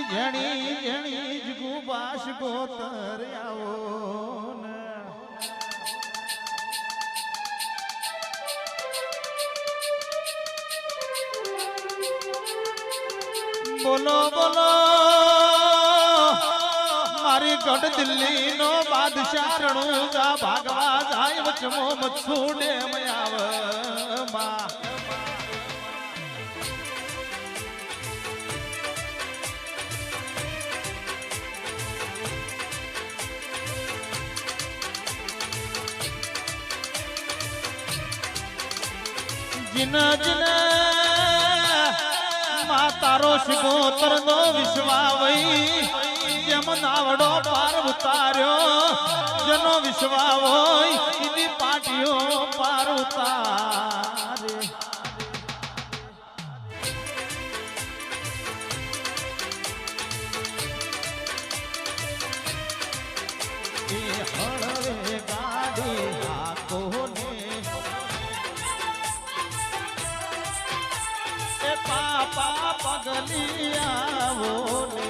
જેણી જેણી જ ગુબાશ ગોતર આવો ને બોલો બોલો મારી ગઢ દિલ્હી નો બાદશાહ રણુજા ભાગવા જાય વચમો મચ્છુ ડેમ આવે માં જીના જીના મા તારો શિકોતર નો વિશ્વાવઈ જેમ નાવડો પાર ઉતાર્યો જેનો વિશ્વાવ હોય એની પાટીઓ પાર ઉતારે હળવે ગાડી હાકો પાપા પગલી આવો ને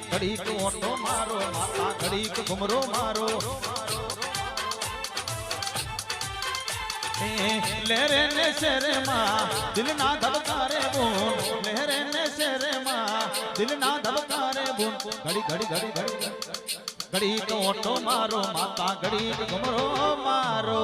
ઘડીક ઓટો મારો માતા ઘડીક ઘુમરો મારો લહેરે ને શેરે માં દિલ ના ધબકારે બોન લહેરે ને શેરે માં દિલ ના ધબકારે બોન ઘડી ઘડી ઘડી ઘડી ઘડીક ઓટો મારો માતા ઘડીક ઘુમરો મારો